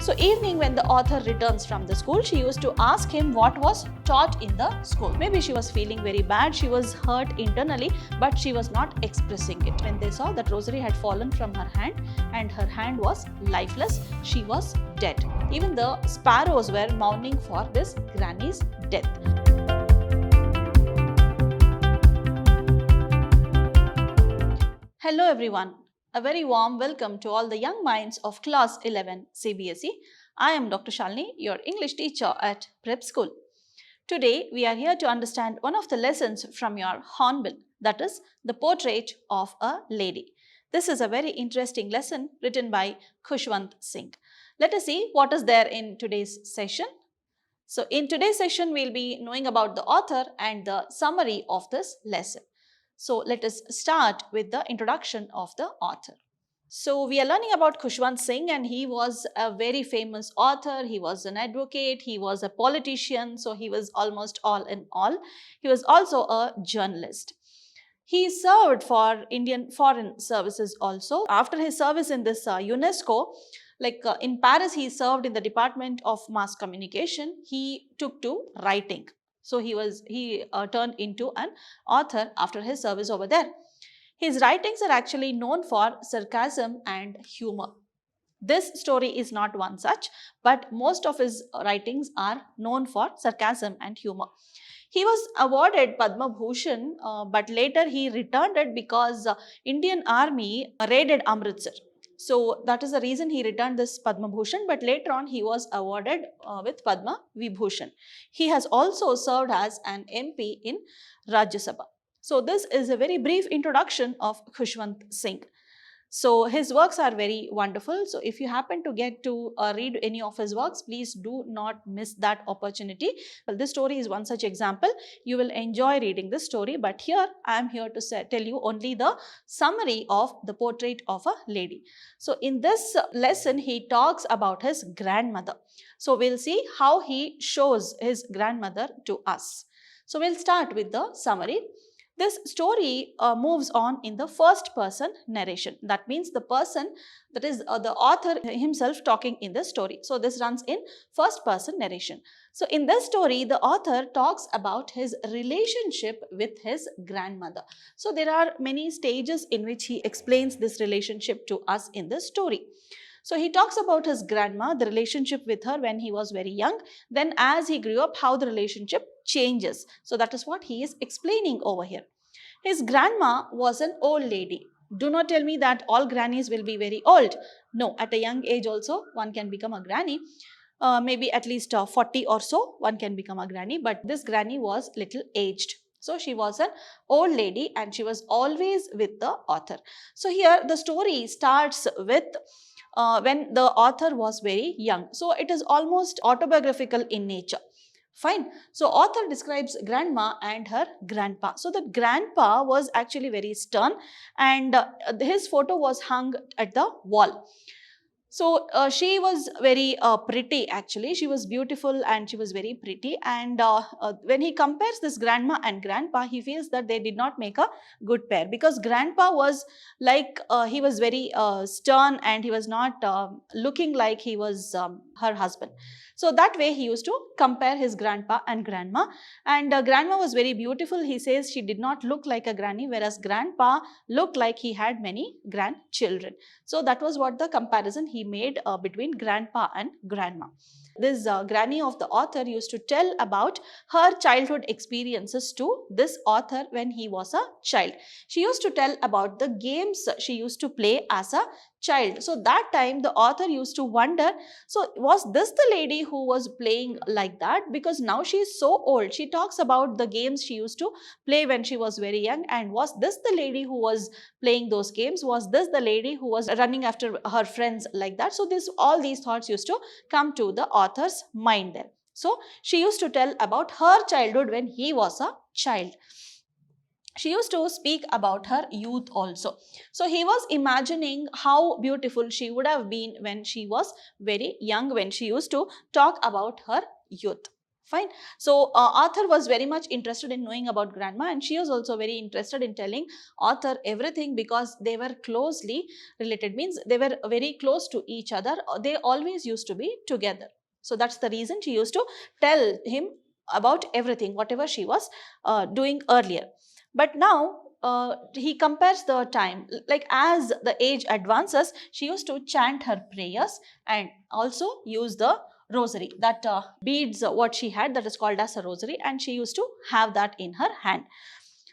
So evening when the author returns from the school, she used to ask him what was taught in the school. Maybe she was feeling very bad, she was hurt internally, but she was not expressing it. When they saw that rosary had fallen from her hand and her hand was lifeless, she was dead. Even the sparrows were mourning for this granny's death. Hello everyone. A very warm welcome to all the young minds of Class 11 CBSE. I am Dr. Shalini, your English teacher at PrepSchool. Today, we are here to understand one of the lessons from your hornbill, that is, the portrait of a lady. This is a very interesting lesson written by Khushwant Singh. Let us see what is there in today's session. So, in today's session, we will be knowing about the author and the summary of this lesson. So let us start with the introduction of the author. So we are learning about Khushwant Singh, and he was a very famous author. He was an advocate, he was a politician, so he was almost all in all. He was also a journalist. He served for Indian Foreign Services also. After his service in this UNESCO, in Paris, he served in the Department of Mass Communication. He took to writing. So he turned into an author after his service over there. His writings are actually known for sarcasm and humor. This story is not one such, but most of his writings are known for sarcasm and humor. He was awarded Padma Bhushan, but later he returned it because Indian Army raided Amritsar. So that is the reason he returned this Padma Bhushan, but later on he was awarded with Padma Vibhushan. He has also served as an MP in Rajya Sabha. So this is a very brief introduction of Khushwant Singh. So his works are very wonderful. So if you happen to get to read any of his works, please do not miss that opportunity. Well, this story is one such example. You will enjoy reading this story, but here I am here to tell you only the summary of the portrait of a lady. So in this lesson, he talks about his grandmother. So we'll see how he shows his grandmother to us. So we'll start with the summary. This story moves on in the first person narration. That means the person, that is the author himself talking in the story. So this runs in first person narration. So in this story, the author talks about his relationship with his grandmother. So there are many stages in which he explains this relationship to us in the story. So he talks about his grandma, the relationship with her when he was very young. Then as he grew up, how the relationship changes. So that is what he is explaining over here. His grandma was an old lady. Do not tell me that all grannies will be very old. No, at a young age also one can become a granny. Maybe at least 40 or so one can become a granny. But this granny was little aged. So she was an old lady and she was always with the author. So here the story starts with when the author was very young. So it is almost autobiographical in nature. Fine. So author describes grandma and her grandpa. So the grandpa was actually very stern and his photo was hung at the wall. So she was very pretty actually. She was beautiful and she was very pretty, and when he compares this grandma and grandpa, he feels that they did not make a good pair, because grandpa was like he was very stern and he was not looking like he was her husband. So that way he used to compare his grandpa and grandma, and grandma was very beautiful. He says she did not look like a granny, whereas grandpa looked like he had many grandchildren. So that was what the comparison he made between grandpa and grandma. This granny of the author used to tell about her childhood experiences to this author when he was a child. She used to tell about the games she used to play as a child. So that time the author used to wonder, so was this the lady who was playing like that? Because now she is so old. She talks about the games she used to play when she was very young, and was this the lady who was playing those games? Was this the lady who was running after her friends like that? So all these thoughts used to come to the author's mind there. So she used to tell about her childhood when he was a child. She used to speak about her youth also. So he was imagining how beautiful she would have been when she was very young, when she used to talk about her youth. Fine. So Arthur was very much interested in knowing about grandma, and she was also very interested in telling Arthur everything because they were closely related, means they were very close to each other. They always used to be together. So that's the reason she used to tell him about everything, whatever she was doing earlier. But now he compares the time, like as the age advances, she used to chant her prayers and also use the rosary, that beads what she had, that is called as a rosary, and she used to have that in her hand.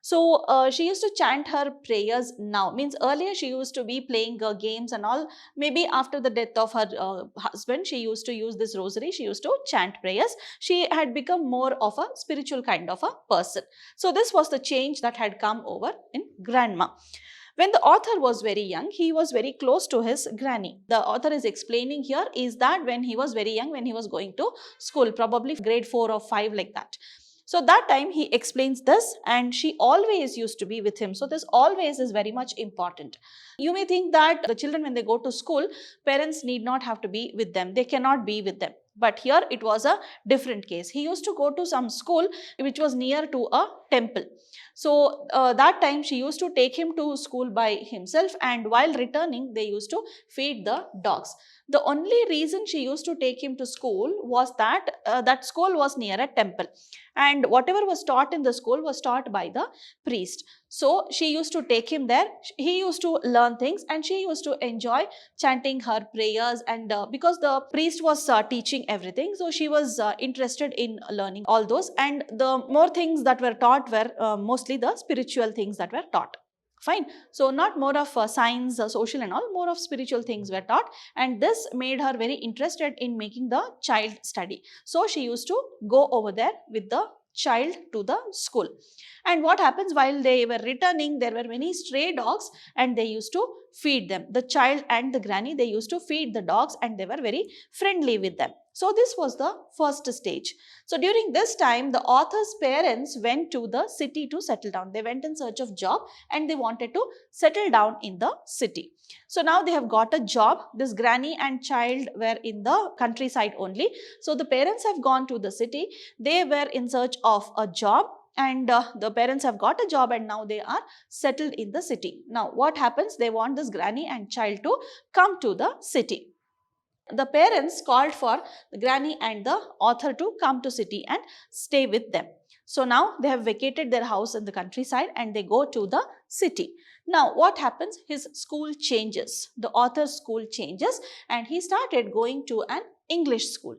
So she used to chant her prayers now, means earlier she used to be playing games and all. Maybe after the death of her husband, she used to use this rosary, she used to chant prayers. She had become more of a spiritual kind of a person. So this was the change that had come over in grandma. When the author was very young, he was very close to his granny. The author is explaining here is that when he was very young, when he was going to school, probably grade 4 or 5, like that. So that time he explains this, and she always used to be with him. So this always is very much important. You may think that the children, when they go to school, parents need not have to be with them. They cannot be with them. But here it was a different case. He used to go to some school which was near to a temple. So that time she used to take him to school by himself, and while returning they used to feed the dogs. The only reason she used to take him to school was that that school was near a temple, and whatever was taught in the school was taught by the priest. So she used to take him there. He used to learn things, and she used to enjoy chanting her prayers, and because the priest was teaching everything, so she was interested in learning all those, and the more things that were taught were mostly the spiritual things that were taught. Fine. So not more of science, social and all, more of spiritual things were taught, and this made her very interested in making the child study. So she used to go over there with the child to the school. And what happens, while they were returning, there were many stray dogs, and they used to feed them. The child and the granny, they used to feed the dogs, and they were very friendly with them. So this was the first stage. So during this time, the author's parents went to the city to settle down. They went in search of job, and they wanted to settle down in the city. So now they have got a job. This granny and child were in the countryside only. So the parents have gone to the city. They were in search of a job, and the parents have got a job, and now they are settled in the city. Now what happens? They want this granny and child to come to the city. The parents called for the granny and the author to come to city and stay with them. So now they have vacated their house in the countryside, and they go to the city. Now what happens? His school changes. The author's school changes, and he started going to an English school.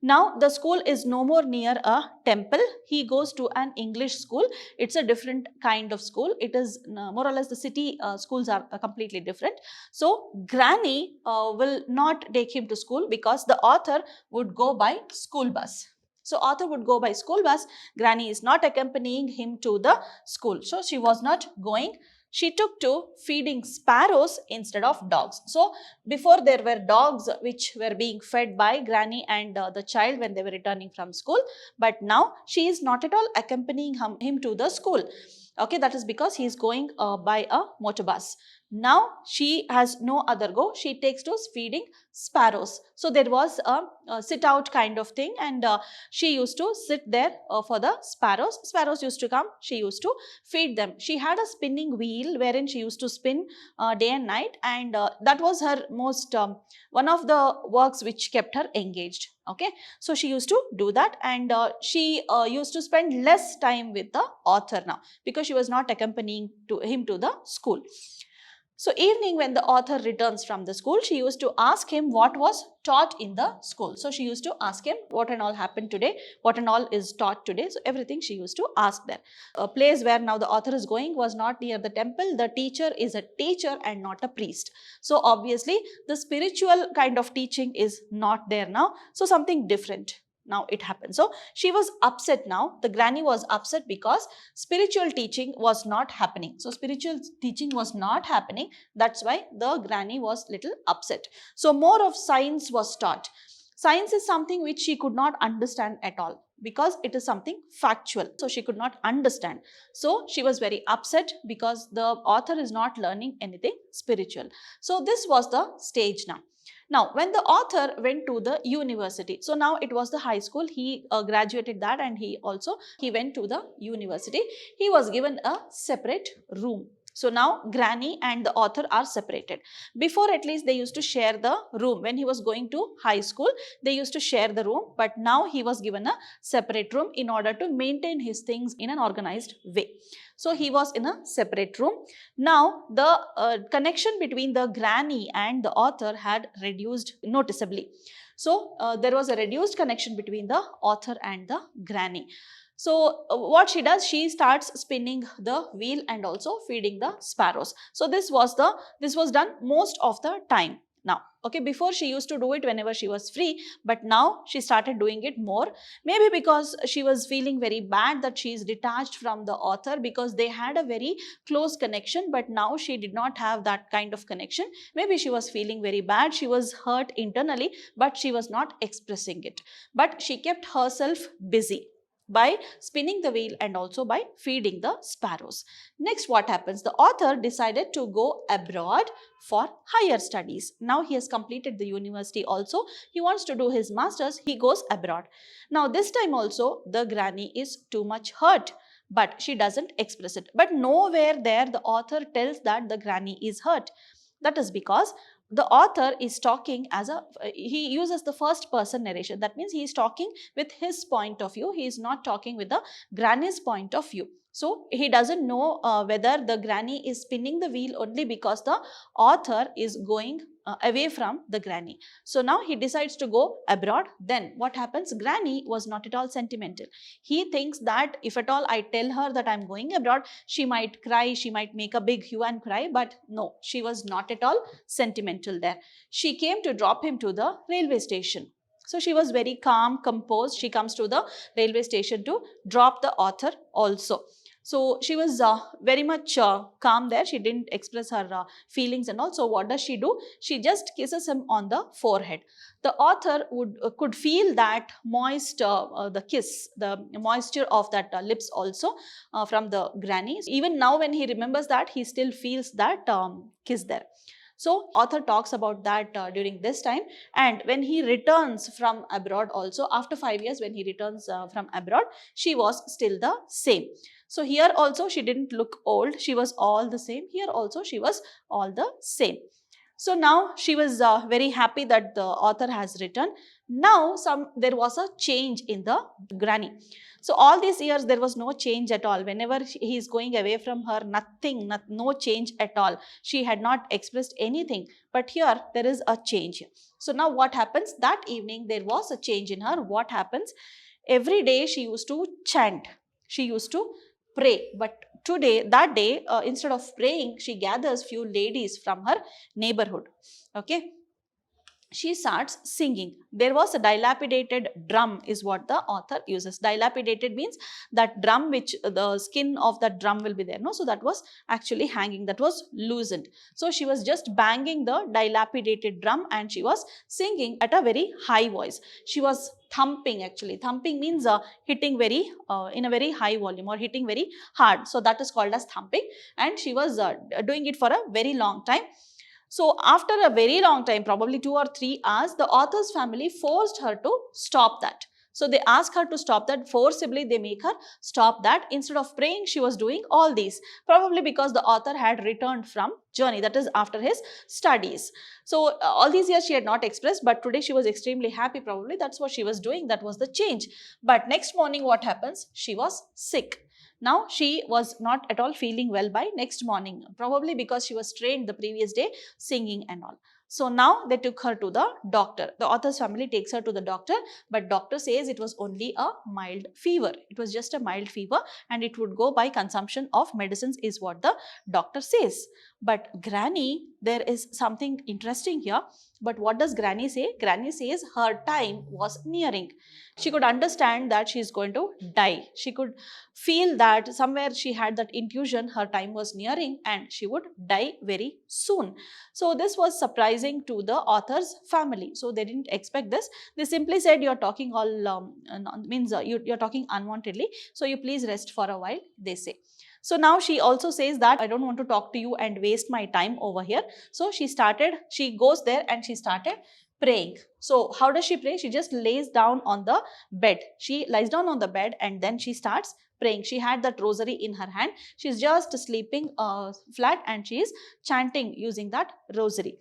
Now the school is no more near a temple. He goes to an English school. It's a different kind of school. It is more or less, the city schools are completely different. So granny will not take him to school because the author would go by school bus. So author would go by school bus. Granny is not accompanying him to the school. So she was not going. She took to feeding sparrows instead of dogs. So before, there were dogs which were being fed by granny and the child when they were returning from school. But now she is not at all accompanying him to the school. Okay, that is because he is going by a motor bus. Now she has no other go. She takes to feeding sparrows. So there was a sit out kind of thing, and she used to sit there for the sparrows. Sparrows used to come. She used to feed them. She had a spinning wheel wherein she used to spin day and night, and that was her most one of the works which kept her engaged. Okay, so she used to do that, and she used to spend less time with the author now because she was not accompanying him to the school. So evening, when the author returns from the school, she used to ask him what was taught in the school. So she used to ask him what and all happened today, what and all is taught today. So everything she used to ask there. A place where now the author is going was not near the temple. The teacher is a teacher and not a priest. So obviously the spiritual kind of teaching is not there now. So something different now it happened. So she was upset now. The granny was upset because spiritual teaching was not happening. So spiritual teaching was not happening. That's why the granny was little upset. So more of science was taught. Science is something which she could not understand at all because it is something factual. So she could not understand. So she was very upset because the author is not learning anything spiritual. So this was the stage now. Now, when the author went to the university, so now it was the high school, he graduated that, and he went to the university. He was given a separate room. So now Granny and the author are separated. Before, at least, they used to share the room. When he was going to high school, they used to share the room, but now he was given a separate room in order to maintain his things in an organized way. So he was in a separate room. Now the connection between the Granny and the author had reduced noticeably. So there was a reduced connection between the author and the Granny. So what she does, she starts spinning the wheel and also feeding the sparrows. So this was done most of the time now. Okay, before she used to do it whenever she was free, but now she started doing it more. Maybe because she was feeling very bad that she is detached from the author, because they had a very close connection, but now she did not have that kind of connection. Maybe she was feeling very bad, she was hurt internally, but she was not expressing it. But she kept herself busy by spinning the wheel and also by feeding the sparrows. Next, what happens? The author decided to go abroad for higher studies. Now he has completed the university also. He wants to do his masters. He goes abroad. Now this time also the Granny is too much hurt, but she doesn't express it. But nowhere there the author tells that the Granny is hurt. That is because the author is talking he uses the first person narration. That means he is talking with his point of view. He is not talking with the Granny's point of view. So he doesn't know whether the Granny is spinning the wheel only because the author is going away from the Granny. So now he decides to go abroad. Then what happens? Granny was not at all sentimental. He thinks that if at all I tell her that I'm going abroad, she might cry, she might make a big hue and cry. But no, she was not at all sentimental there. She came to drop him to the railway station. So she was very calm, composed. She comes to the railway station to drop the author also. So she was very much calm there. She didn't express her feelings and all. So what does she do? She just kisses him on the forehead. The author could feel that moist, the kiss, the moisture of that lips also from the Granny. Even now when he remembers that, he still feels that kiss there. So author talks about that during this time, and when he returns from abroad also, after 5 years when he returns from abroad, she was still the same. So here also she didn't look old, she was all the same. Here also she was all the same. So now she was very happy that the author has returned. Now there was a change in the Granny. So all these years there was no change at all. Whenever he is going away from her, no change at all. She had not expressed anything. But here there is a change. So now what happens? That evening there was a change in her. What happens? Every day she used to chant. She used to pray. But that day, instead of praying, she gathers few ladies from her neighborhood. Okay. She starts singing. There was a dilapidated drum is what the author uses. Dilapidated means that drum which the skin of that drum will be there. No, so that was actually hanging, that was loosened. So she was just banging the dilapidated drum and she was singing at a very high voice. She was thumping actually. Thumping means hitting very in a very high volume or hitting very hard. So that is called as thumping, and she was doing it for a very long time. So after a very long time, probably 2 or 3 hours, the author's family forced her to stop that. So they ask her to stop that. Forcibly they make her stop that. Instead of praying, she was doing all these. Probably because the author had returned from journey, that is after his studies. So all these years she had not expressed, but today she was extremely happy. Probably that's what she was doing. That was the change. But next morning what happens? She was sick. Now she was not at all feeling well by next morning, probably because she was trained the previous day singing and all. So now they took her to the doctor. The author's family takes her to the doctor, but doctor says it was only a mild fever. It was just a mild fever and it would go by consumption of medicines is what the doctor says. But Granny, there is something interesting here. But what does Granny say? Granny says her time was nearing. She could understand that she is going to die. She could feel that somewhere she had that intuition, her time was nearing and she would die very soon. So this was surprising to the author's family. So they didn't expect this. They simply said, you're talking all, you're talking unwantedly. So you please rest for a while, they say. So now she also says that I don't want to talk to you and waste my time over here. So she goes there and she started praying. So how does she pray? She just lays down on the bed. She lies down on the bed and then she starts praying. She had that rosary in her hand. She's just sleeping flat and she is chanting using that rosary.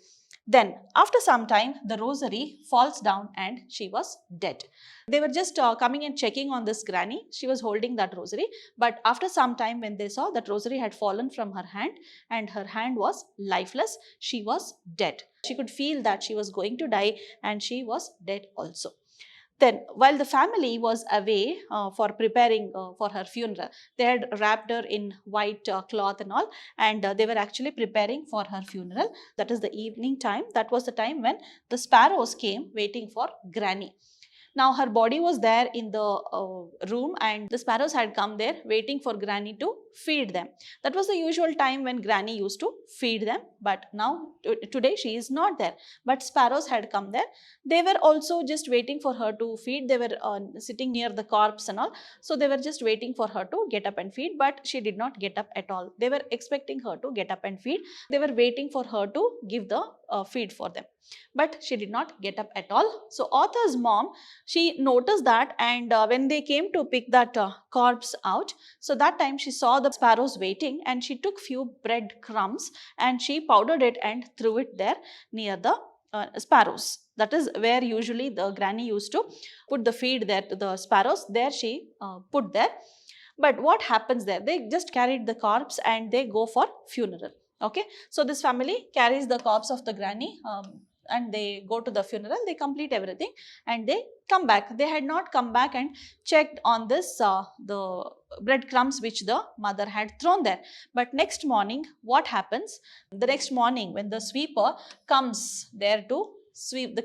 Then after some time, the rosary falls down and she was dead. They were just coming and checking on this granny. She was holding that rosary. But after some time, when they saw that rosary had fallen from her hand and her hand was lifeless, she was dead. She could feel that she was going to die and she was dead also. Then, while the family was away for preparing for her funeral, they had wrapped her in white cloth and all, and they were actually preparing for her funeral. That is the evening time. That was the time when the sparrows came waiting for Granny. Now her body was there in the room and the sparrows had come there waiting for Granny to feed them. That was the usual time when Granny used to feed them, but now today she is not there. But sparrows had come there. They were also just waiting for her to feed. They were sitting near the corpse and all. So they were just waiting for her to get up and feed, but she did not get up at all. They were expecting her to get up and feed. They were waiting for her to give the feed for them. But she did not get up at all. So author's mom, she noticed that, and when they came to pick that corpse out, so that time she saw the sparrows waiting and she took few bread crumbs and she powdered it and threw it there near the sparrows. That is where usually the granny used to put the feed there to the sparrows. There she put there. But what happens there? They just carried the corpse and they go for funeral. Okay, so this family carries the corpse of the granny and they go to the funeral, they complete everything and they come back. They had not come back and checked on this, the breadcrumbs which the mother had thrown there. But next morning, what happens? The next morning when the sweeper comes there to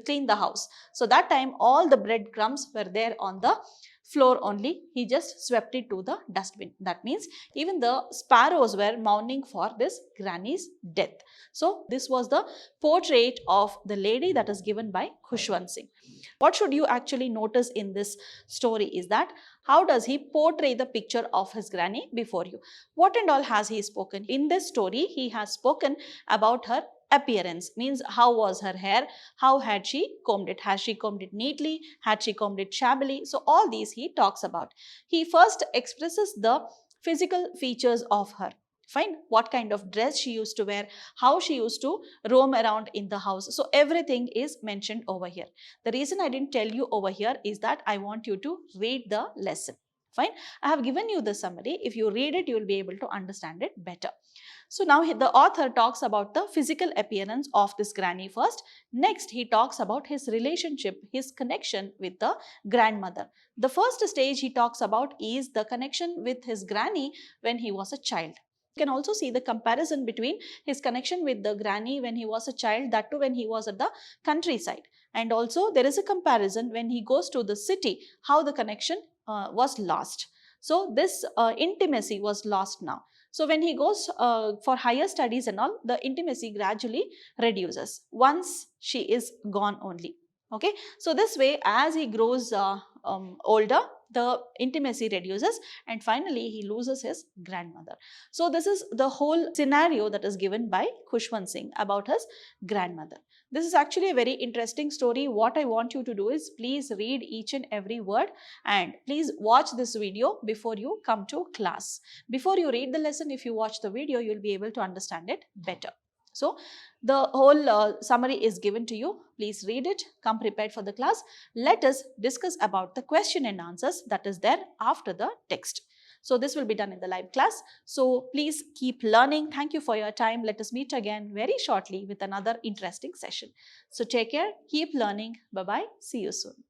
clean the house. So that time all the breadcrumbs were there on the floor only. He just swept it to the dustbin. That means even the sparrows were mourning for this granny's death. So this was the portrait of the lady that is given by Khushwant Singh. What should you actually notice in this story is that how does he portray the picture of his granny before you? What and all has he spoken? In this story, he has spoken about her appearance, means how was her hair, how had she combed it, has she combed it neatly, had she combed it shabbily. So all these he talks about. He first expresses the physical features of her. Fine, what kind of dress she used to wear, how she used to roam around in the house. So everything is mentioned over here. The reason I didn't tell you over here is that I want you to read the lesson. Fine, I have given you the summary. If you read it, you will be able to understand it better. So now the author talks about the physical appearance of this granny first. Next, he talks about his relationship, his connection with the grandmother. The first stage he talks about is the connection with his granny when he was a child. You can also see the comparison between his connection with the granny when he was a child, that too when he was at the countryside. And also there is a comparison when he goes to the city, how the connection was lost. So this intimacy was lost now. So when he goes for higher studies and all, the intimacy gradually reduces once she is gone only. Okay, so this way as he grows older, the intimacy reduces and finally he loses his grandmother. So this is the whole scenario that is given by Khushwant Singh about his grandmother. This is actually a very interesting story. What I want you to do is please read each and every word and please watch this video before you come to class. Before you read the lesson, if you watch the video, you will be able to understand it better. So the whole summary is given to you. Please read it, come prepared for the class. Let us discuss about the question and answers that is there after the text. So this will be done in the live class. So please keep learning. Thank you for your time. Let us meet again very shortly with another interesting session. So take care, keep learning. Bye-bye. See you soon.